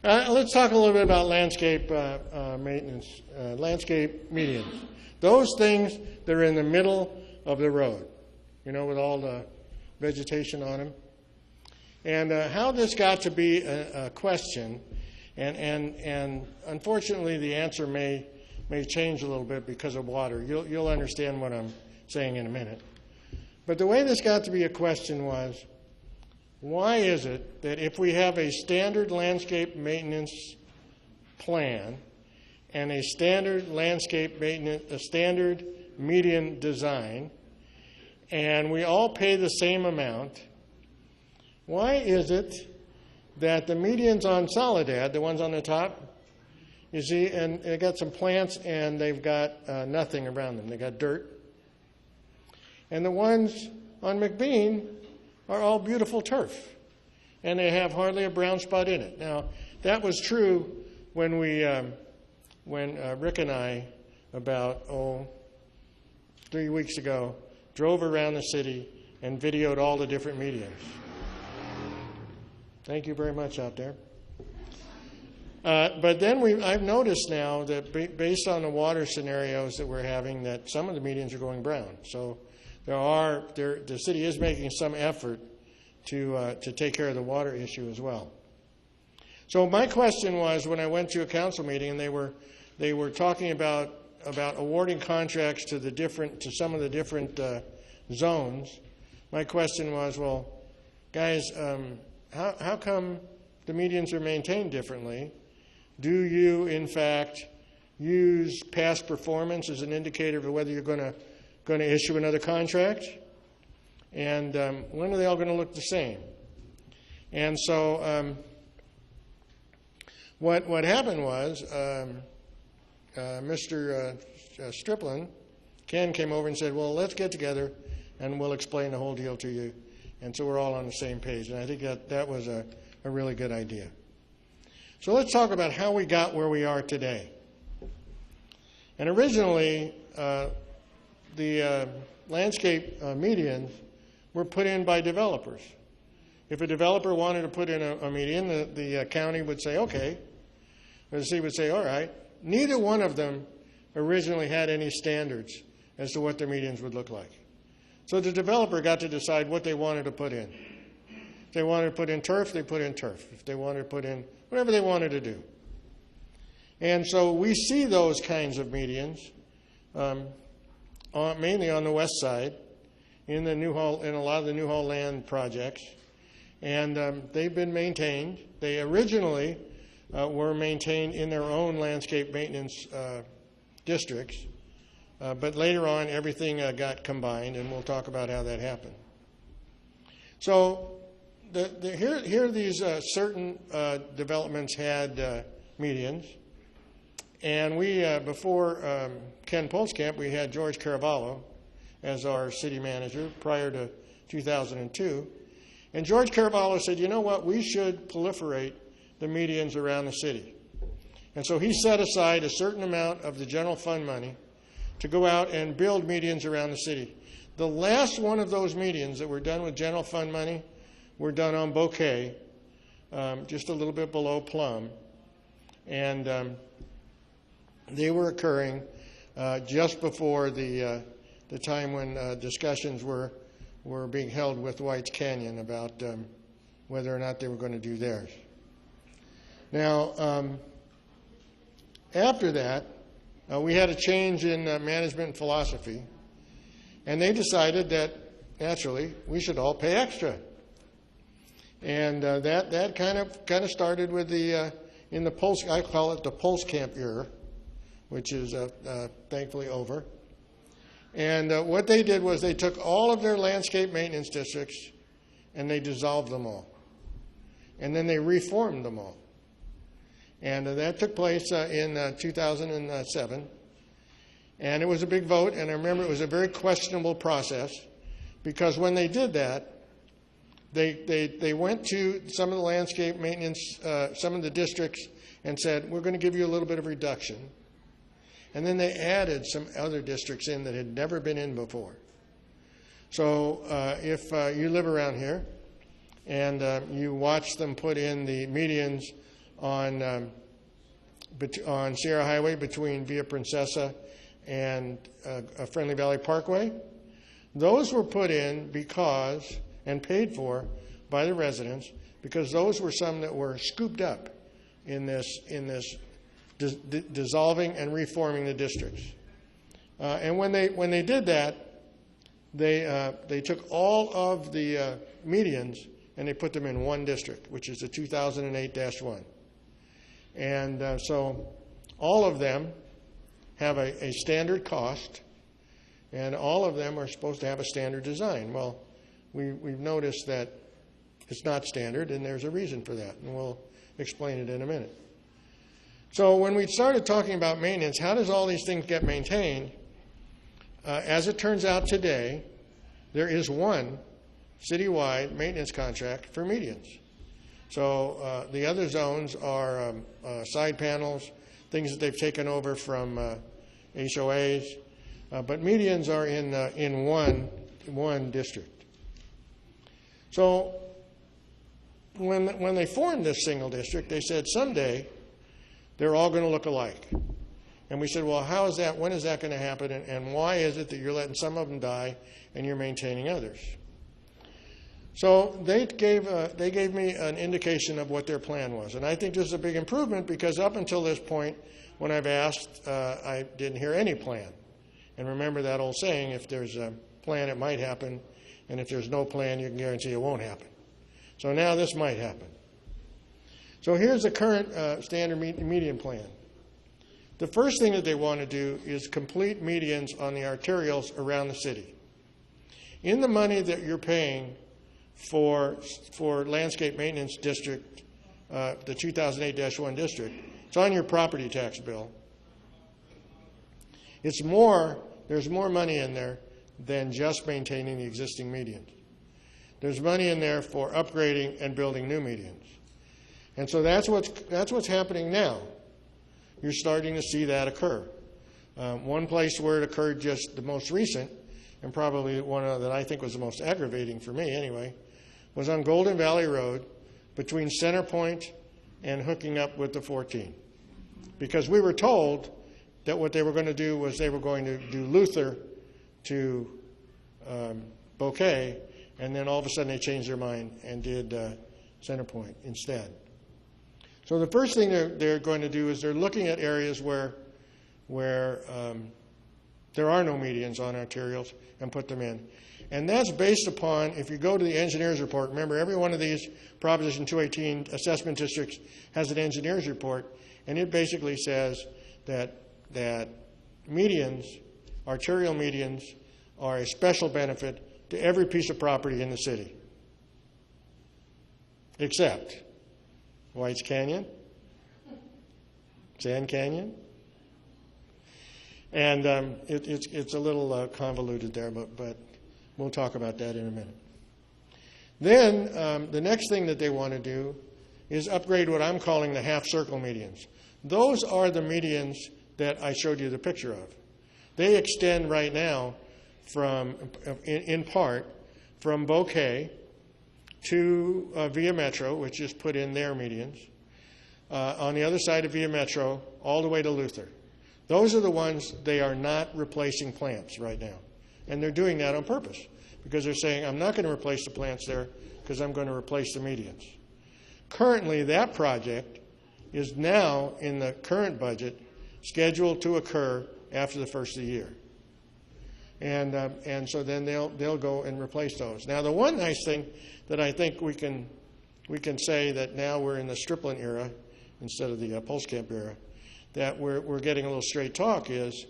Let's talk a little bit about landscape maintenance, landscape medians. Those things that are in the middle of the road, you know, with all the vegetation on them. And how this got to be a question, and unfortunately the answer may change a little bit because of water. You'll understand what I'm saying in a minute. But the way this got to be a question was, why is it that if we have a standard landscape maintenance plan and a standard landscape maintenance, a standard median design, and we all pay the same amount, why is it that the medians on Soledad, the ones on the top, you see, and they got some plants and they've got nothing around them. They got dirt. And the ones on McBean are all beautiful turf, and they have hardly a brown spot in it. Now, that was true when Rick and I, about 3 weeks ago, drove around the city and videoed all the different medians. Thank you very much out there. But then I've noticed now that based on the water scenarios that we're having, that some of the medians are going brown. So the city is making some effort to take care of the water issue as well. So my question was, when I went to a council meeting and they were talking about awarding contracts to some of the different zones, my question was, well, guys, how come the medians are maintained differently? Do you, in fact, use past performance as an indicator of whether you're going to issue another contract? And when are they all going to look the same? And so what happened was Mr. Striplin, Ken, came over and said, well, let's get together and we'll explain the whole deal to you. And so we're all on the same page. And I think that was a really good idea. So let's talk about how we got where we are today. And originally, the landscape medians were put in by developers. If a developer wanted to put in a median, the county would say, okay. The city would say, all right. Neither one of them originally had any standards as to what their medians would look like. So the developer got to decide what they wanted to put in. If they wanted to put in turf, they put in turf. If they wanted to put in whatever they wanted to do. And so we see those kinds of medians mainly on the west side in a lot of the Newhall land projects. And they've been maintained. They originally were maintained in their own landscape maintenance districts. But later on, everything got combined, and we'll talk about how that happened. So here these certain developments had medians. And we, before Ken Polskamp, we had George Caravallo as our city manager prior to 2002. And George Caravallo said, you know what, we should proliferate the medians around the city. And so he set aside a certain amount of the general fund money to go out and build medians around the city. The last one of those medians that were done with general fund money were done on Bouquet, just a little bit below Plum. And they were occurring just before the time when discussions were being held with White's Canyon about whether or not they were going to do theirs. Now, after that, we had a change in management philosophy, and they decided that, naturally, we should all pay extra. And that kind of started with in the Pulse, I call it the Polskamp era, which is thankfully over. And what they did was they took all of their landscape maintenance districts and they dissolved them all. And then they reformed them all. And that took place in 2007. And it was a big vote, and I remember it was a very questionable process, because when they did that, they went to some of the landscape maintenance, some of the districts, and said, we're going to give you a little bit of reduction. And then they added some other districts in that had never been in before. So if you live around here and you watch them put in the medians on Sierra Highway between Villa Princesa and Friendly Valley Parkway. Those were put in because, and paid for by the residents, because those were some that were scooped up in this dissolving and reforming the districts. And when they did that, they took all of the medians and they put them in one district, which is the 2008-1. And so all of them have a standard cost, and all of them are supposed to have a standard design. Well, we've noticed that it's not standard, and there's a reason for that, and we'll explain it in a minute. So when we started talking about maintenance, how does all these things get maintained? As it turns out today, there is one citywide maintenance contract for medians. So the other zones are side panels, things that they've taken over from HOAs, but medians are in one district. So when they formed this single district, they said someday they're all going to look alike. And we said, well, how is that? When is that going to happen? And why is it that you're letting some of them die and you're maintaining others? So they gave me an indication of what their plan was. And I think this is a big improvement, because up until this point, when I've asked, I didn't hear any plan. And remember that old saying, if there's a plan, it might happen. And if there's no plan, you can guarantee it won't happen. So now this might happen. So here's the current standard median plan. The first thing that they want to do is complete medians on the arterials around the city. In the money that you're paying for landscape maintenance district, the 2008-1 district, it's on your property tax bill. There's more money in there than just maintaining the existing medians. There's money in there for upgrading and building new medians. And so that's what's happening now. You're starting to see that occur. One place where it occurred just the most recent, and probably one that I think was the most aggravating for me anyway, was on Golden Valley Road between Center Point and hooking up with the 14. Because we were told that what they were going to do was they were going to do Luther to Bouquet, and then all of a sudden they changed their mind and did Center Point instead. So the first thing they're going to do is they're looking at areas where there are no medians on arterials and put them in. And that's based upon, if you go to the engineer's report, remember every one of these Proposition 218 assessment districts has an engineer's report, and it basically says that medians, arterial medians, are a special benefit to every piece of property in the city, except White's Canyon, Sand Canyon, and it's a little convoluted there, but we'll talk about that in a minute. Then the next thing that they want to do is upgrade what I'm calling the half-circle medians. Those are the medians that I showed you the picture of. They extend right now from, in part, from Bouquet to Via Metro, which just put in their medians, on the other side of Via Metro, all the way to Luther. Those are the ones they are not replacing plants right now. And they're doing that on purpose, because they're saying, I'm not going to replace the plants there because I'm going to replace the medians. Currently, that project is now, in the current budget, scheduled to occur after the first of the year. And so then they'll go and replace those. Now, the one nice thing that I think we can say that now we're in the Striplin era instead of the Pulskamp era, that we're getting a little straight talk, is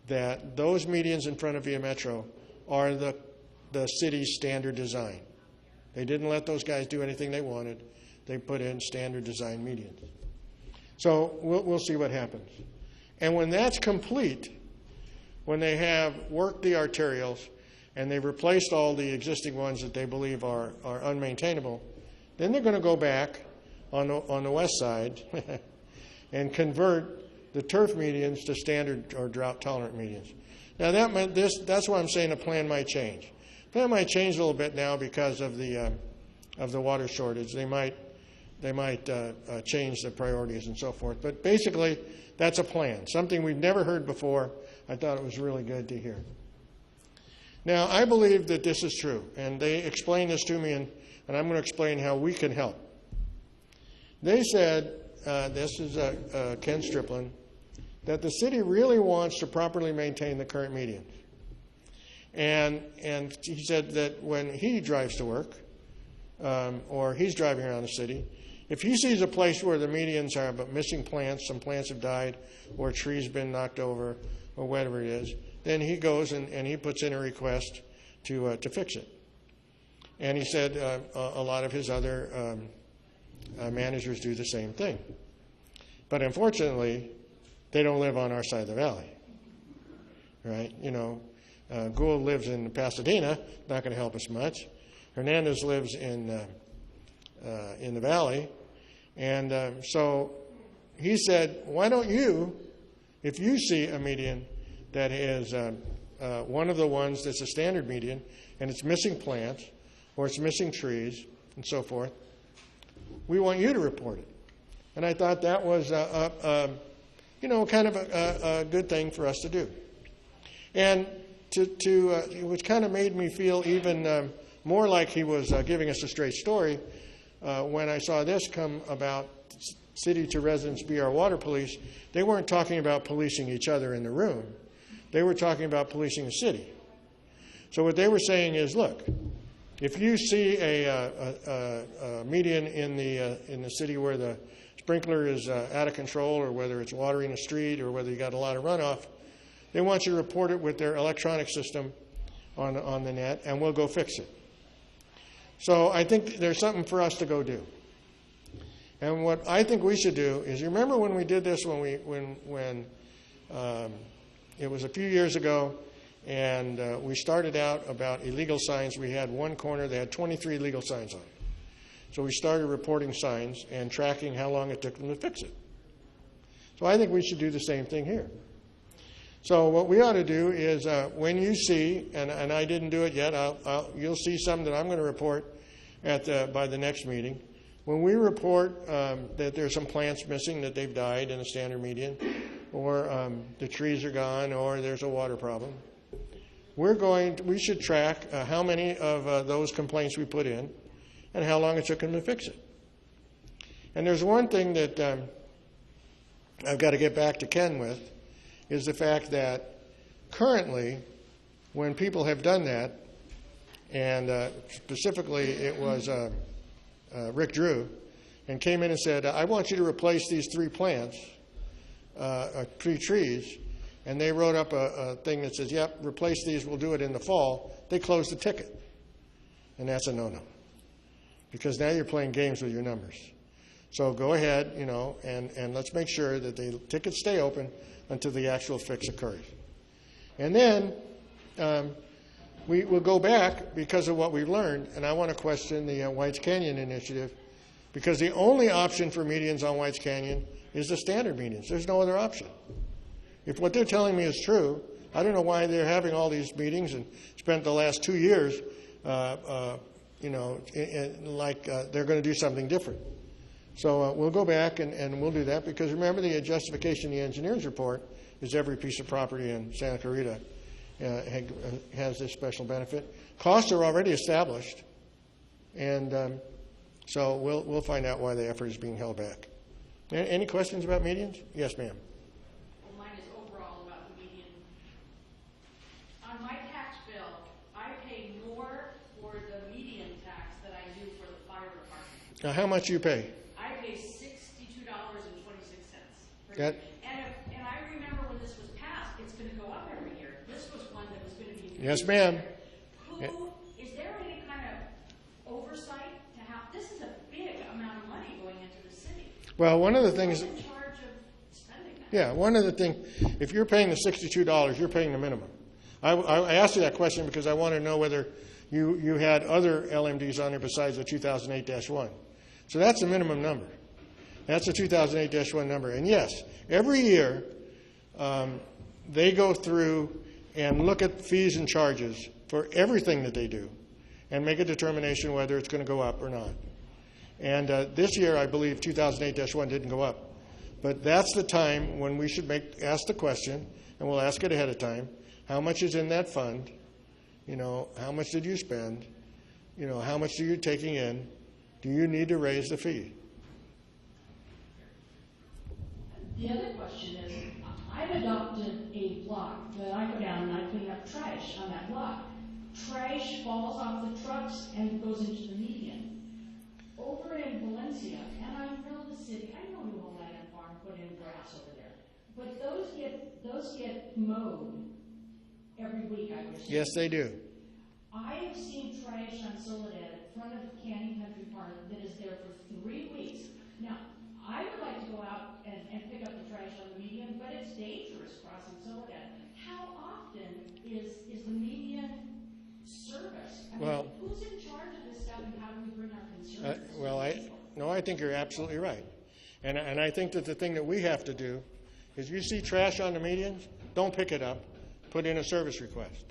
that those medians in front of Via Metro are the city's standard design. They didn't let those guys do anything they wanted. They put in standard design medians. So we'll see what happens. And when that's complete, when they have worked the arterials and they've replaced all the existing ones that they believe are unmaintainable, then they're going to go back on the west side and convert the turf medians to standard or drought-tolerant medians. Now, that's why I'm saying the plan might change. The plan might change a little bit now because of the water shortage. They might change the priorities and so forth. But basically, that's a plan, something we've never heard before. I thought it was really good to hear. Now, I believe that this is true, and they explained this to me, and I'm going to explain how we can help. They said, this is Ken Striplin, that the city really wants to properly maintain the current medians. And he said that when he drives to work, or he's driving around the city, if he sees a place where the medians are but missing plants, some plants have died, or a tree's been knocked over, or whatever it is, then he goes and he puts in a request to fix it. And he said a lot of his other managers do the same thing. But unfortunately, they don't live on our side of the valley, right? You know, Gould lives in Pasadena, not going to help us much. Hernandez lives in the valley. And so he said, why don't you, if you see a median that is one of the ones that's a standard median, and it's missing plants, or it's missing trees, and so forth, we want you to report it. And I thought that was, kind of a good thing for us to do. And which kind of made me feel even more like he was giving us a straight story when I saw this come about, city to residents be our water police. They weren't talking about policing each other in the room. They were talking about policing the city. So what they were saying is, look, if you see a median in the city where the sprinkler is out of control, or whether it's watering a street, or whether you got a lot of runoff, they want you to report it with their electronic system on the net, and we'll go fix it. So I think there's something for us to go do. And what I think we should do is, you remember when we did this when it was a few years ago, and we started out about illegal signs. We had one corner that had 23 illegal signs on it. So we started reporting signs and tracking how long it took them to fix it. So I think we should do the same thing here. So what we ought to do is when you see, and I didn't do it yet, you'll see some that I'm going to report by the next meeting. When we report that there's some plants missing, that they've died in a standard median, or the trees are gone, or there's a water problem, we should track how many of those complaints we put in and how long it took them to fix it. And there's one thing that I've got to get back to Ken with, is the fact that currently, when people have done that, and specifically it was Rick Drew, and came in and said, I want you to replace these 3 plants, 3 trees, and they wrote up a thing that says, yep, replace these, we'll do it in the fall, they closed the ticket. And that's a no-no, because now you're playing games with your numbers. So go ahead, and let's make sure that the tickets stay open until the actual fix occurs. And then we will go back because of what we've learned, and I want to question the Whites Canyon initiative, because the only option for medians on Whites Canyon is the standard medians. There's no other option. If what they're telling me is true, I don't know why they're having all these meetings and spent the last 2 years, like they're going to do something different. So we'll go back and we'll do that, because remember, the justification in the engineer's report is every piece of property in Santa Clarita has this special benefit. Costs are already established, and so we'll find out why the effort is being held back. Any questions about medians? Yes, ma'am. Well, mine is overall about the median. On my tax bill, I pay more for the median tax than I do for the fire department. Now, how much do you pay? I pay $62.26. That, and I remember when this was passed, it's going to go up every year. This was one that was going to be. yes, ma'am. Is there any kind of oversight to how this is a big amount of money going into the city? Well, one of the things. Who's in charge of spending that? Yeah, one of the things, if you're paying the $62, you're paying the minimum. I asked you that question because I want to know whether you had other LMDs on there besides the 2008-1. So that's the minimum number. That's the 2008-1 number. And yes, every year they go through and look at fees and charges for everything that they do and make a determination whether it's going to go up or not. And this year, I believe 2008-1 didn't go up. But that's the time when we should ask the question, and we'll ask it ahead of time, how much is in that fund? You know, how much did you spend? You know, how much are you taking in? Do you need to raise the fee? The other question is, I've adopted a block that I go down and I clean up trash on that block. Trash falls off the trucks and goes into the median. Over in Valencia, and I'm from the city, I know you won't let a farm put in grass over there, but those get mowed every week, I would say. Yes, they do. I have seen trash on Soledad in front of Canyon Country Park that is there for 3 weeks. Now, I would like to go out and pick up the trash on the median, but it's dangerous crossing Soledad. How often is the median serviced? I mean, who's in charge of this stuff, and how do we bring our concerns? I think you're absolutely right. And I think that the thing that we have to do is, you see trash on the medians, don't pick it up. Put in a service request.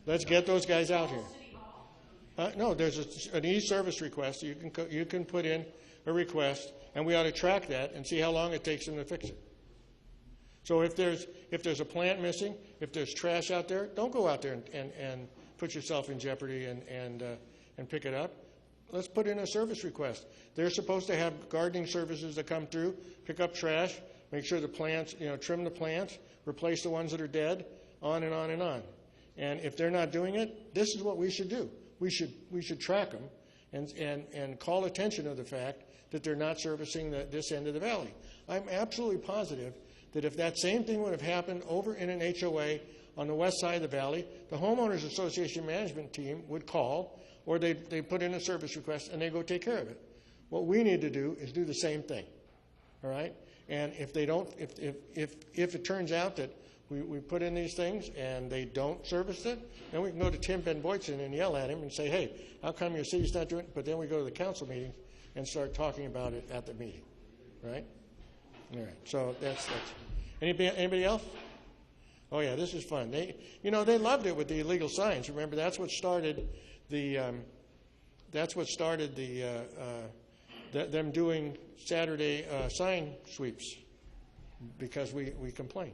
Let's get those guys out here. No, there's an e-service request. You can put in a request, and we ought to track that and see how long it takes them to fix it. So if there's a plant missing, if there's trash out there, don't go out there and put yourself in jeopardy and pick it up. Let's put in a service request. They're supposed to have gardening services that come through, pick up trash, make sure the plants, trim the plants, replace the ones that are dead, on and on and on. And if they're not doing it, this is what we should do. We should track them and call attention to the fact that they're not servicing this end of the valley. I'm absolutely positive that if that same thing would have happened over in an HOA on the west side of the valley, the Homeowners Association management team would call, or they put in a service request and they go take care of it. What we need to do is do the same thing. All right? And if they don't, if it turns out that we put in these things and they don't service it, then we can go to Tim Ben Boytzen and yell at him and say, hey, how come your city's not doing it? But then we go to the council meetings and start talking about it at the meeting, right? All right, so that's anybody else? Oh yeah, this is fun. They loved it with the illegal signs. Remember, that's what started them doing Saturday sign sweeps, because we complained.